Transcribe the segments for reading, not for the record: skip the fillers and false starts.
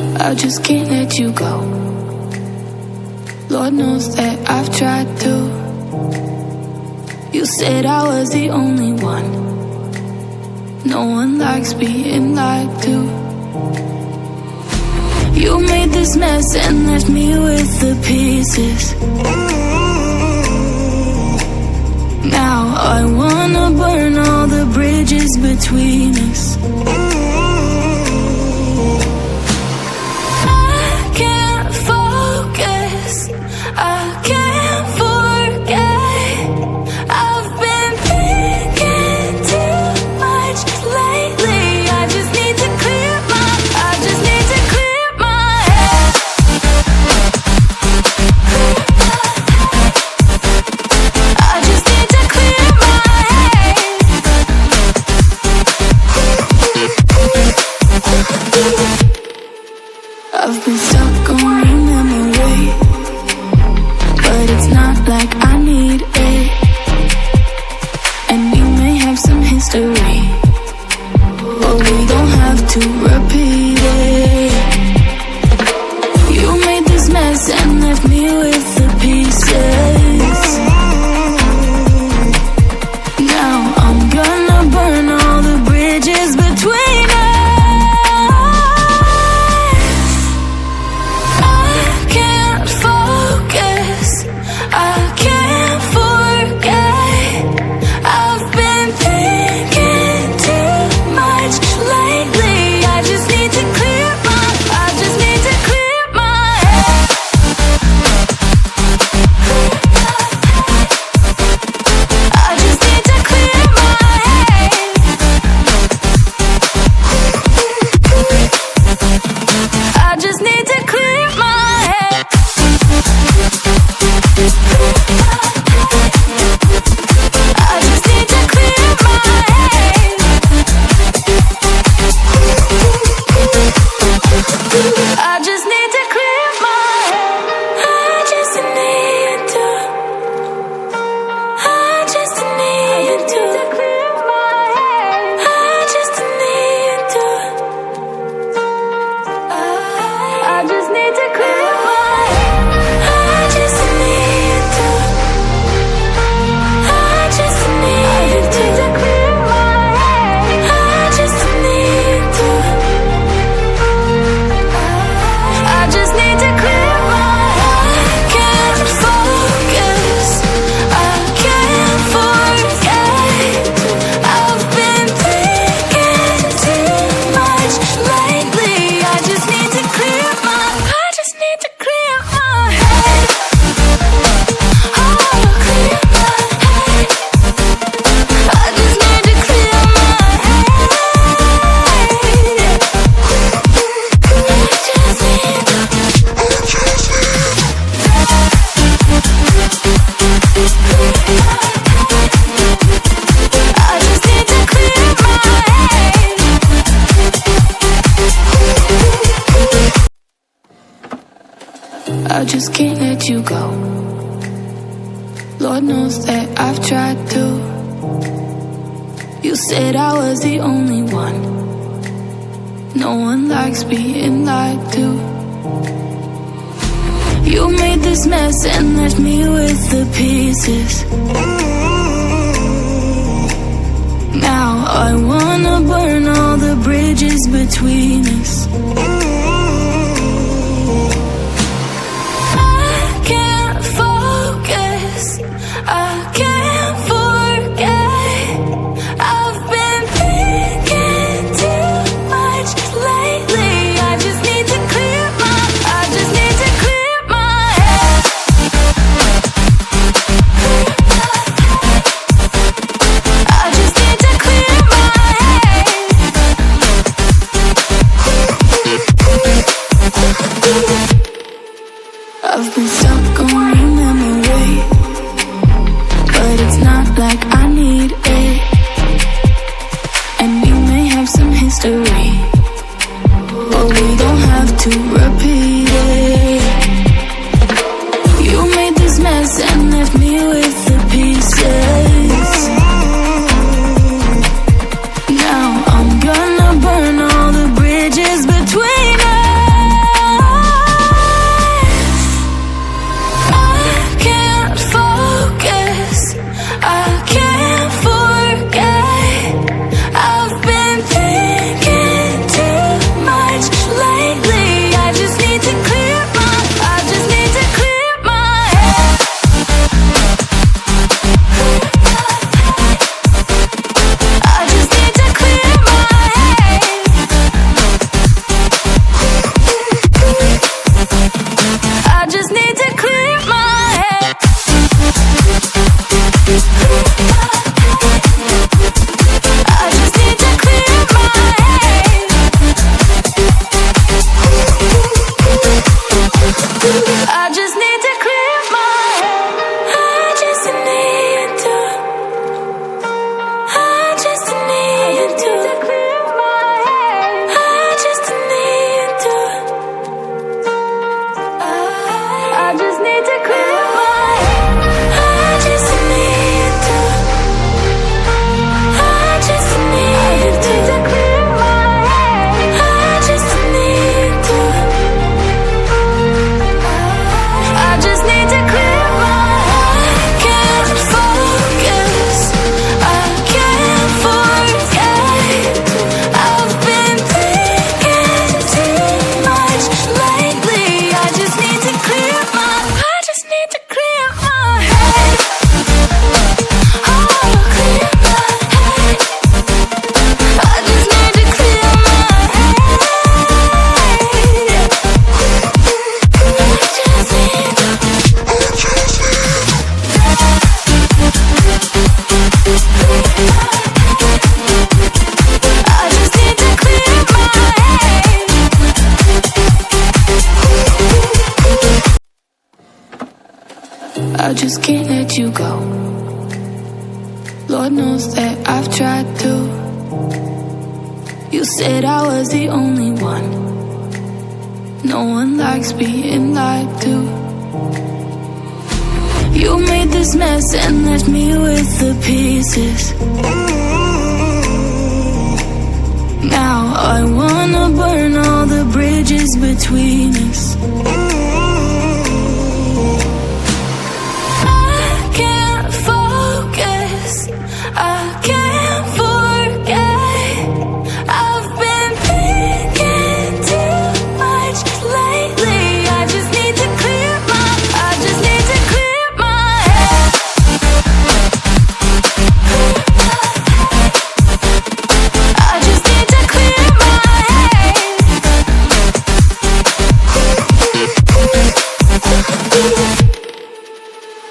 I just can't let you go. Lord knows that I've tried to. You said I was the only one. No one likes being lied to. You made this mess and left me with the pieces. Now I wanna burn all the bridges between us. I've been stuck on your memory, but it's not like I need it. And you may have some history, but we don't have to repeat it. You made this mess and left me with the pieces. Now I'm gonna burn all the bridges between us. I just can't let you go. Lord knows that I've tried to. You said I was the only one. No one likes being lied to. You made this mess and left me with the pieces. Now I wanna burn all the bridges between us. I've been stuck on your memory, but it's not like I need it. And you may have some history, but we don't have to repeat it. You made this mess and left me with the pieces. Now I'm gonna burn all the bridges between us. I just can't let you go. Lord knows that I've tried to. You said I was the only one. No one likes being lied to. You made this mess and left me with the pieces. Now I wanna burn all the bridges between us.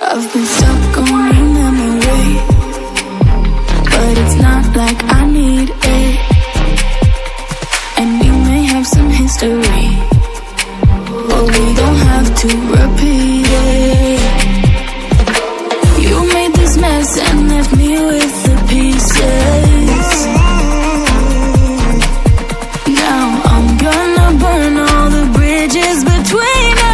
I've been stuck on your memory, but it's not like I need it. And we may have some history, but we don't have to repeat it. You made this mess and left me with the pieces. Now I'm gonna burn all the bridges between us.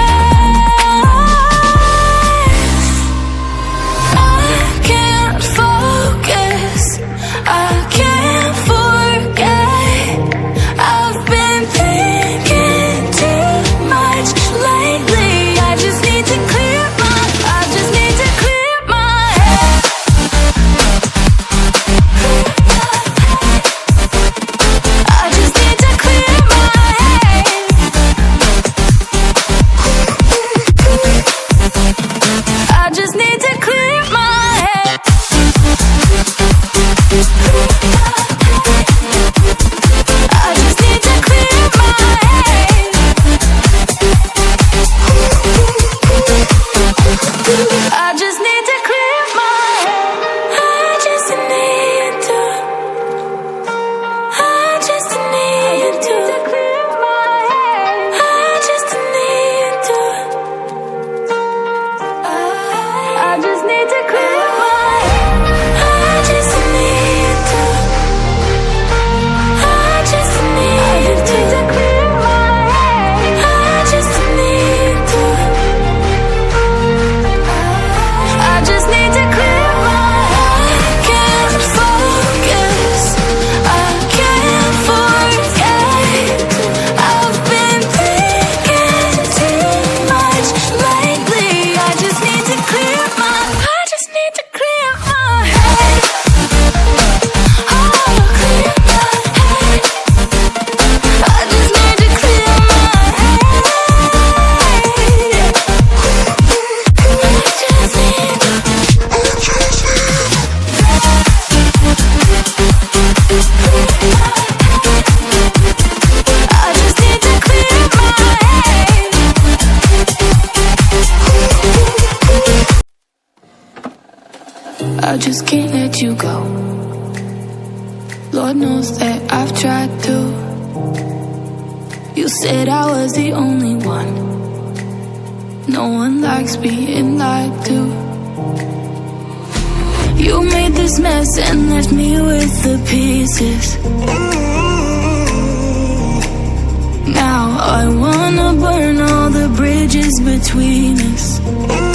I just can't let you go. Lord knows that I've tried to. You said I was the only one. No one likes being lied to. You made this mess and left me with the pieces. Now I wanna burn all the bridges between us.